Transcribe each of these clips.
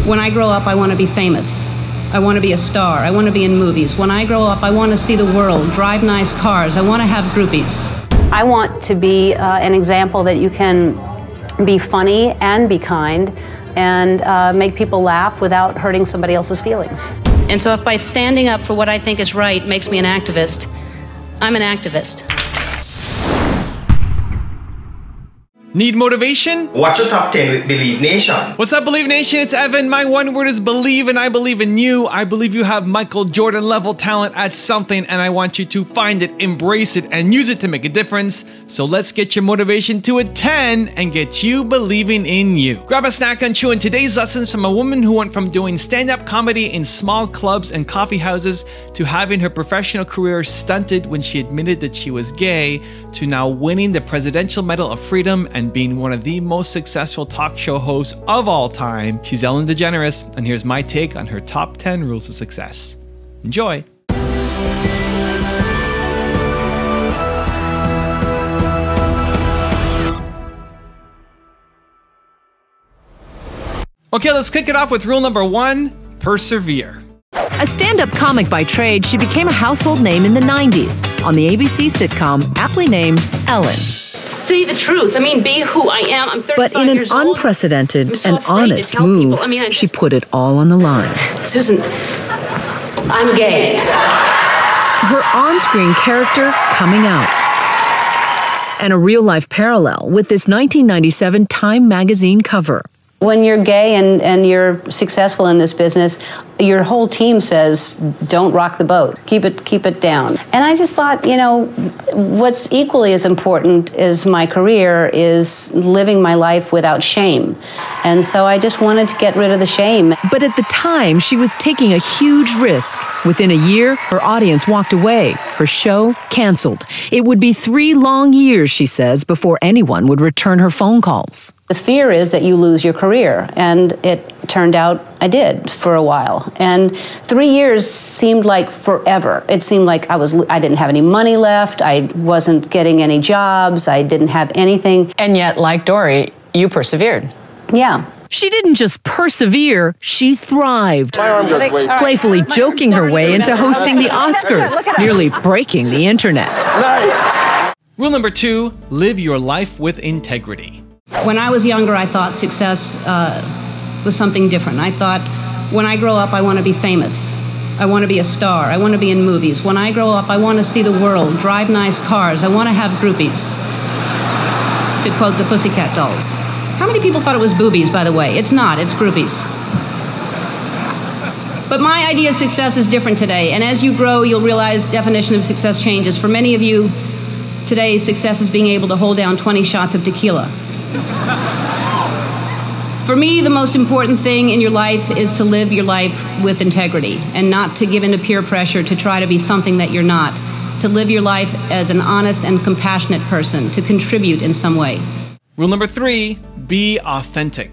When I grow up, I want to be famous. I want to be a star. I want to be in movies. When I grow up, I want to see the world, drive nice cars. I want to have groupies. I want to be an example that you can be funny and be kind and make people laugh without hurting somebody else's feelings. And so if by standing up for what I think is right makes me an activist, I'm an activist. Need motivation? Watch your top 10 with Believe Nation. What's up, Believe Nation? It's Evan. My one word is believe, and I believe in you. I believe you have Michael Jordan level talent at something, and I want you to find it, embrace it, and use it to make a difference. So let's get your motivation to a 10 and get you believing in you. Grab a snack and chew in today's lessons from a woman who went from doing stand-up comedy in small clubs and coffee houses to having her professional career stunted when she admitted that she was gay, to now winning the Presidential Medal of Freedom and being one of the most successful talk show hosts of all time. She's Ellen DeGeneres, and here's my take on her top 10 rules of success. Enjoy. Okay, let's kick it off with rule number 1, persevere. A stand-up comic by trade, she became a household name in the 90s on the ABC sitcom aptly named Ellen. See the truth. I mean, be who I am. I'm 35 But in an years old. unprecedented so and afraid to honest tell move, people. I mean, she put it all on the line. Susan, I'm gay. Her on-screen character coming out. And a real-life parallel with this 1997 Time magazine cover. When you're gay and you're successful in this business, your whole team says, don't rock the boat, keep it down. And I just thought, you know, what's equally as important as my career is living my life without shame. And so I just wanted to get rid of the shame. But at the time, she was taking a huge risk. Within a year, her audience walked away. Her show canceled. It would be 3 long years, she says, before anyone would return her phone calls. The fear is that you lose your career, and it turned out I did for a while. And 3 years seemed like forever. It seemed like I didn't have any money left, I wasn't getting any jobs, I didn't have anything. And yet, like Dory, you persevered. Yeah. She didn't just persevere, she thrived, playfully joking her way into hosting the Oscars, nearly breaking the internet. Nice. Rule number 2, live your life with integrity. When I was younger, I thought success was something different. I thought, when I grow up, I want to be famous. I want to be a star. I want to be in movies. When I grow up, I want to see the world, drive nice cars. I want to have groupies, to quote the Pussycat Dolls. How many people thought it was boobies, by the way? It's not, it's groupies. But my idea of success is different today, and as you grow, you'll realize definition of success changes. For many of you, today, success is being able to hold down 20 shots of tequila. For me, the most important thing in your life is to live your life with integrity and not to give in to peer pressure to try to be something that you're not. To live your life as an honest and compassionate person, to contribute in some way. Rule number 3, be authentic.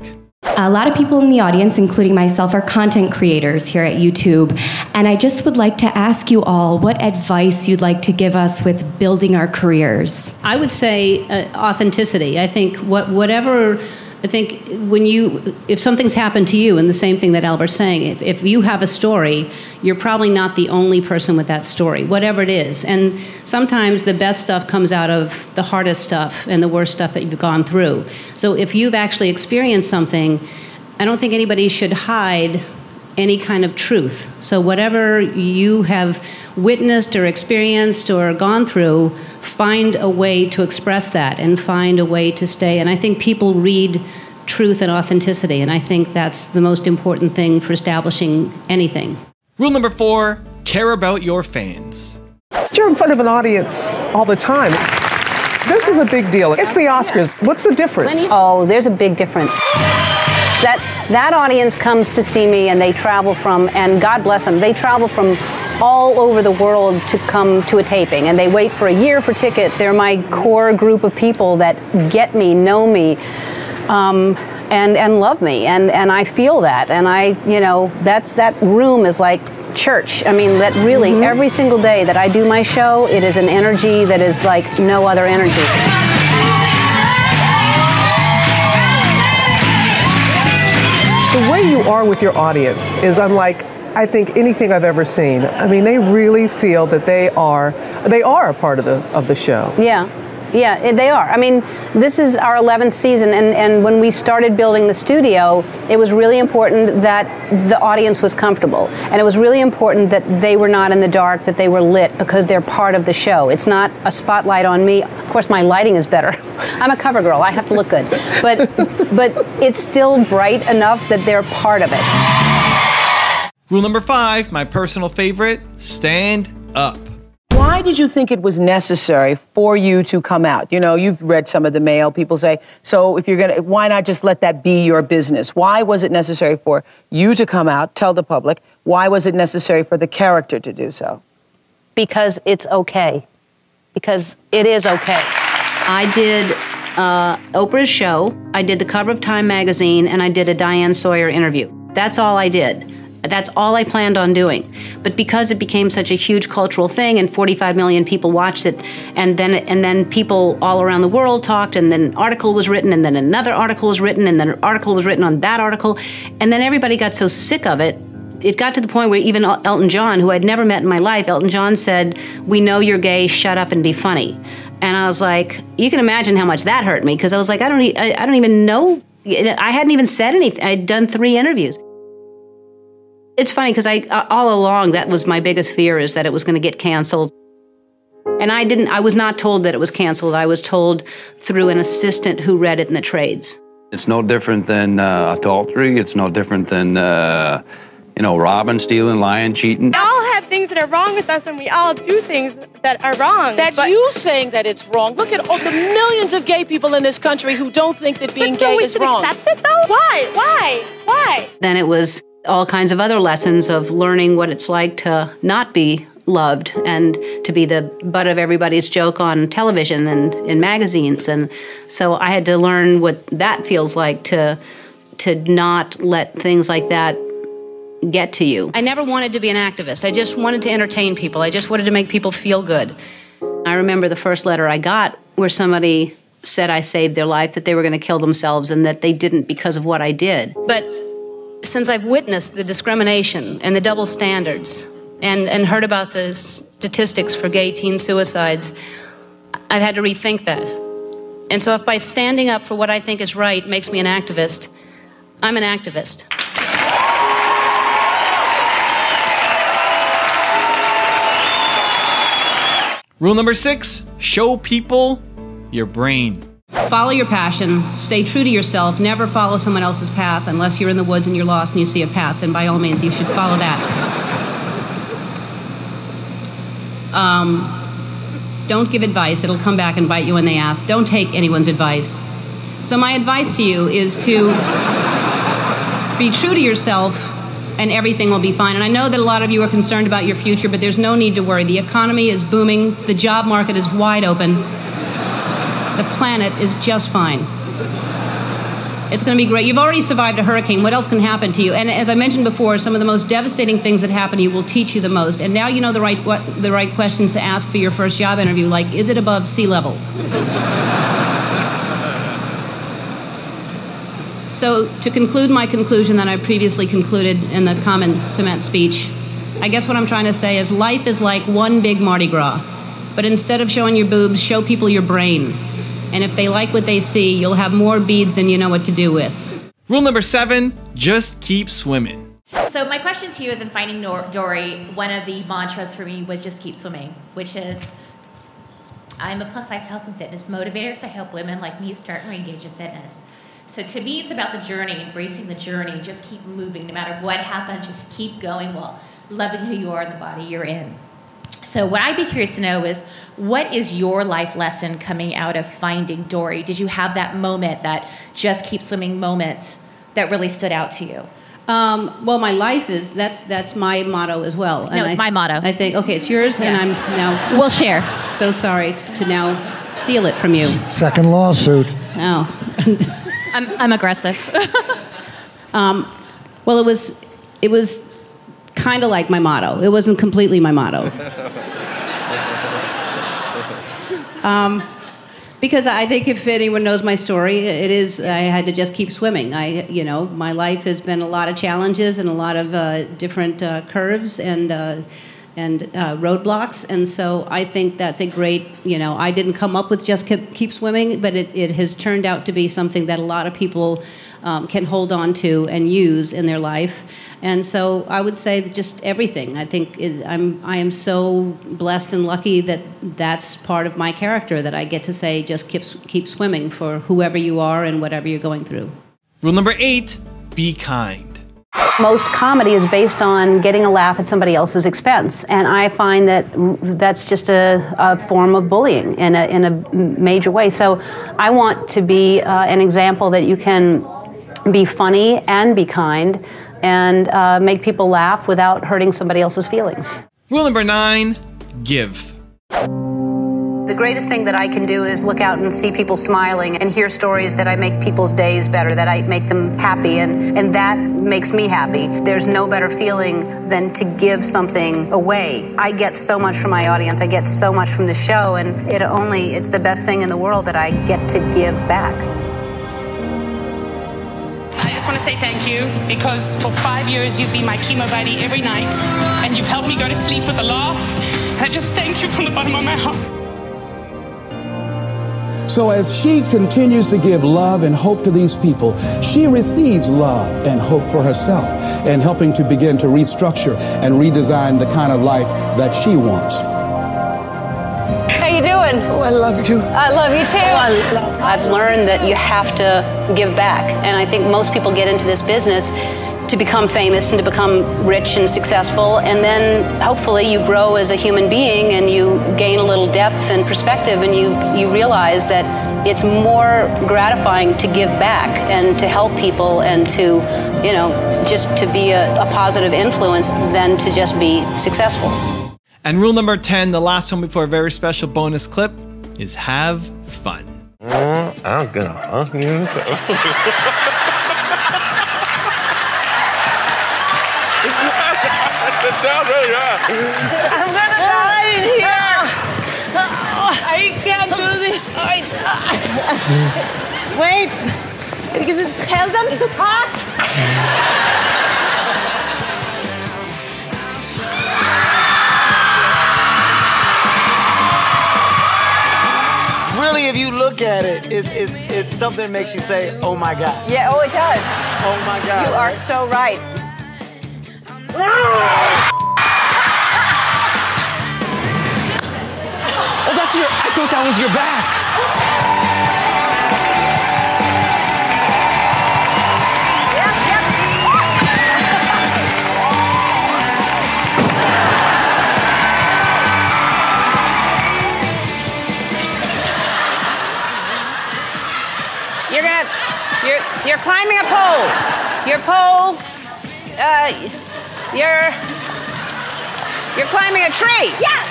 A lot of people in the audience, including myself, are content creators here at YouTube. And I just would like to ask you all what advice you'd like to give us with building our careers. I would say authenticity. I think if something's happened to you, and the same thing that Albert's saying, if you have a story, you're probably not the only person with that story, whatever it is. And sometimes the best stuff comes out of the hardest stuff and the worst stuff that you've gone through. So if you've actually experienced something, I don't think anybody should hide any kind of truth. So whatever you have witnessed or experienced or gone through, find a way to express that and find a way to stay. And I think people read truth and authenticity, and I think that's the most important thing for establishing anything. Rule number 4, care about your fans. You're in front of an audience all the time. This is a big deal. It's the Oscars. What's the difference? Oh, there's a big difference. That audience comes to see me, and they travel from, and God bless them, they travel from all over the world to come to a taping, and they wait for a year for tickets. They're my core group of people that get me, know me, and love me, and I feel that, and that room is like church. I mean, that really every single day that I do my show, it is an energy that is like no other energy. The way way you are with your audience is unlike, I think, anything I've ever seen. I mean, they really feel that they are a part of the show. Yeah. Yeah, they are. I mean, this is our 11th season, and when we started building the studio, it was really important that the audience was comfortable. And it was really important that they were not in the dark, that they were lit, because they're part of the show. It's not a spotlight on me. Of course, my lighting is better. I'm a cover girl. I have to look good. But it's still bright enough that they're part of it. Rule number 5, my personal favorite, stand up. Why did you think it was necessary for you to come out? You know, you've read some of the mail. People say, so if you're gonna, why not just let that be your business? Why was it necessary for you to come out, tell the public? Why was it necessary for the character to do so? Because it's okay. Because it is okay. I did Oprah's show, I did the cover of Time magazine, and I did a Diane Sawyer interview. That's all I did. That's all I planned on doing. But because it became such a huge cultural thing and 45 million people watched it, and then people all around the world talked, and then an article was written, and then another article was written, and then an article was written on that article, and then everybody got so sick of it, it got to the point where even Elton John, who I'd never met in my life, Elton John said, "We know you're gay, shut up and be funny." And I was like, you can imagine how much that hurt me, because I was like, I don't even know. I hadn't even said anything. I'd done 3 interviews. It's funny because all along that was my biggest fear, is that it was going to get canceled. And I was not told that it was canceled. I was told through an assistant who read it in the trades. It's no different than adultery. It's no different than, robbing, stealing, lying, cheating. We all have things that are wrong with us, and we all do things that are wrong. That's you saying that it's wrong. Look at all the millions of gay people in this country who don't think that being gay is wrong. So we should accept it, though? Why? Then it was all kinds of other lessons of learning what it's like to not be loved and to be the butt of everybody's joke on television and in magazines. And so I had to learn what that feels like, to not let things like that get to you. I never wanted to be an activist. I just wanted to entertain people. I just wanted to make people feel good. I remember the first letter I got where somebody said I saved their life, that they were going to kill themselves, and that they didn't because of what I did. But since I've witnessed the discrimination and the double standards and heard about the statistics for gay teen suicides, I've had to rethink that. And so if by standing up for what I think is right makes me an activist, I'm an activist. Rule number 6, show people your brain. Follow your passion, stay true to yourself, never follow someone else's path unless you're in the woods and you're lost and you see a path, then by all means you should follow that. Don't give advice, it'll come back and bite you when they ask. Don't take anyone's advice. So my advice to you is to be true to yourself, and everything will be fine. And I know that a lot of you are concerned about your future, but there's no need to worry. The economy is booming, the job market is wide open. The planet is just fine. It's going to be great. You've already survived a hurricane. What else can happen to you? And as I mentioned before, some of the most devastating things that happen to you will teach you the most. And now you know the right questions to ask for your first job interview, like, is it above sea level? So to conclude my conclusion that I previously concluded in the common cement speech, I guess what I'm trying to say is life is like one big Mardi Gras. But instead of showing your boobs, show people your brain. And if they like what they see, you'll have more beads than you know what to do with. Rule number 7, just keep swimming. So my question to you is, in Finding Dory, one of the mantras for me was just keep swimming, which is, I'm a plus-size health and fitness motivator, so I help women like me start and re-engage in fitness. So to me, it's about the journey, embracing the journey, just keep moving. No matter what happens, just keep going while loving who you are and the body you're in. So what I'd be curious to know is, what is your life lesson coming out of Finding Dory? Did you have that moment, that just keep swimming moment, that really stood out to you? Well, my life is, that's my motto as well. No, it's my motto. I think, okay, it's yours, yeah. And I'm now... We'll share. So sorry to now steal it from you. Second lawsuit. Oh. I'm aggressive. Well, it was kind of like my motto. It wasn't completely my motto. Because I think if anyone knows my story, it is I had to just keep swimming. My life has been a lot of challenges and a lot of different curves and roadblocks, and so I think that's a great. I didn't come up with just keep swimming, but it has turned out to be something that a lot of people can hold on to and use in their life. And so I would say just everything. I think I am so blessed and lucky that that's part of my character, that I get to say just keep swimming for whoever you are and whatever you're going through. Rule number 8, be kind. Most comedy is based on getting a laugh at somebody else's expense, and I find that that's just a form of bullying in a major way. So I want to be an example that you can be funny and be kind and make people laugh without hurting somebody else's feelings. Rule number 9, give. The greatest thing that I can do is look out and see people smiling and hear stories that I make people's days better, that I make them happy, and that makes me happy. There's no better feeling than to give something away. I get so much from my audience, I get so much from the show, and it's the best thing in the world that I get to give back. I just want to say thank you, because for 5 years you've been my chemo buddy every night, and you've helped me go to sleep with a laugh, and I just thank you from the bottom of my heart. So as she continues to give love and hope to these people, she receives love and hope for herself, and helping to begin to restructure and redesign the kind of life that she wants. How you doing? Oh, I love you too. I love you too. I've learned that you have to give back, and I think most people get into this business to become famous and to become rich and successful, and then hopefully you grow as a human being and you gain a little depth and perspective, and you realize that it's more gratifying to give back and to help people and to, just to be a positive influence than to just be successful. And rule number 10, the last one before a very special bonus clip, is have fun. I'm gonna hug you. I'm gonna die in here. I can't do this. Wait, because tell them to cut. Really, if you look at it, it's something that makes you say, oh my God. Yeah, oh, it does. Oh my God. You are so right. Oh, that's your, I thought that was your back. You're climbing a pole. Your pole, you're climbing a tree. Yeah.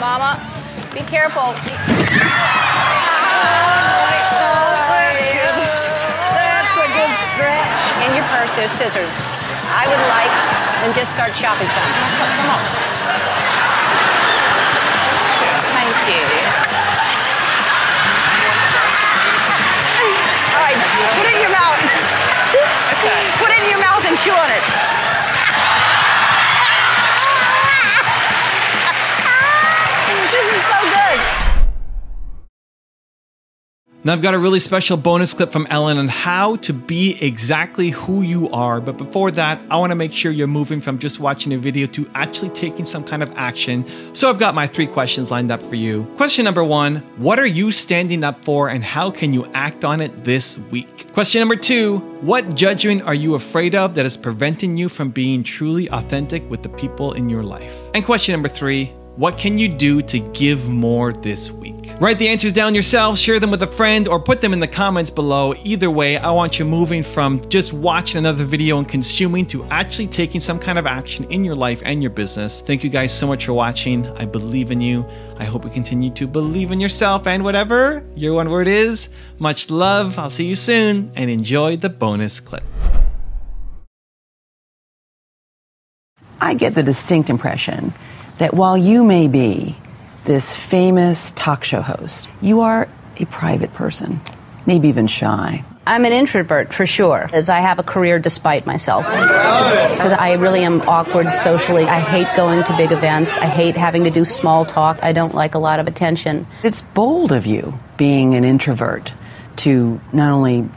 Mama, be careful. That's a good stretch. In your purse, there's scissors. I would like, and just start chopping some. Thank you. All right, put it in your mouth. Put it in your mouth and chew on it. This is so good. Now I've got a really special bonus clip from Ellen on how to be exactly who you are. But before that, I want to make sure you're moving from just watching a video to actually taking some kind of action. So I've got my 3 questions lined up for you. Question number 1, what are you standing up for and how can you act on it this week? Question number 2, what judgment are you afraid of that is preventing you from being truly authentic with the people in your life? And question number 3, what can you do to give more this week? Write the answers down yourself, share them with a friend, or put them in the comments below. Either way, I want you moving from just watching another video and consuming to actually taking some kind of action in your life and your business. Thank you guys so much for watching. I believe in you. I hope you continue to believe in yourself and whatever your one word is. Much love. I'll see you soon and enjoy the bonus clip. I get the distinct impression that while you may be this famous talk show host. You are a private person, maybe even shy. I'm an introvert for sure, as I have a career despite myself. Because I really am awkward socially. I hate going to big events. I hate having to do small talk. I don't like a lot of attention. It's bold of you, being an introvert, to not only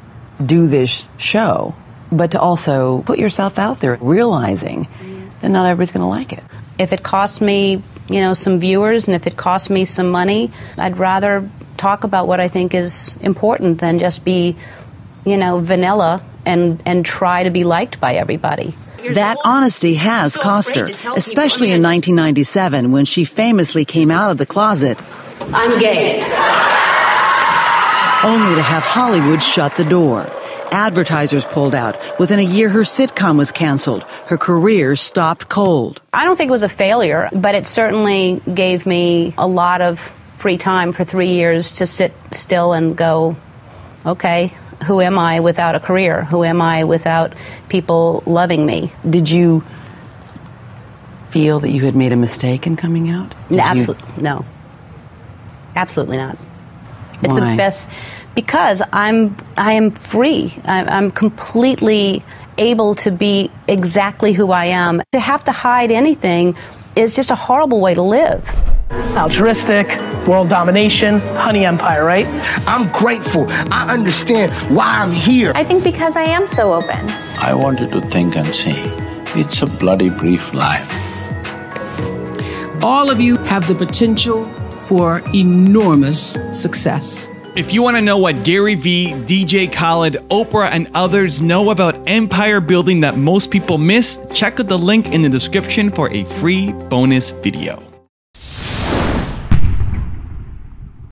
do this show, but to also put yourself out there, realizing that not everybody's going to like it. If it costs me, some viewers, and if it costs me some money, I'd rather talk about what I think is important than just be vanilla and try to be liked by everybody. That honesty has cost her, especially in 1997 when she famously came out of the closet. I'm gay. Only to have Hollywood shut the door. Advertisers pulled out. Within a year, her sitcom was canceled. Her career stopped cold. I don't think it was a failure, but it certainly gave me a lot of free time for 3 years to sit still and go, okay, who am I without a career? Who am I without people loving me? Did you feel that you had made a mistake in coming out? No. Absolutely not. It's Why? the best because I am free. I'm completely able to be exactly who I am. To have to hide anything is just a horrible way to live. Altruistic, world domination, honey empire, right? I'm grateful. I understand why I'm here. I think because I am so open. I wanted to think and say, it's a bloody brief life. All of you have the potential for enormous success. If you want to know what Gary Vee, DJ Khaled, Oprah, and others know about empire building that most people miss, check out the link in the description for a free bonus video.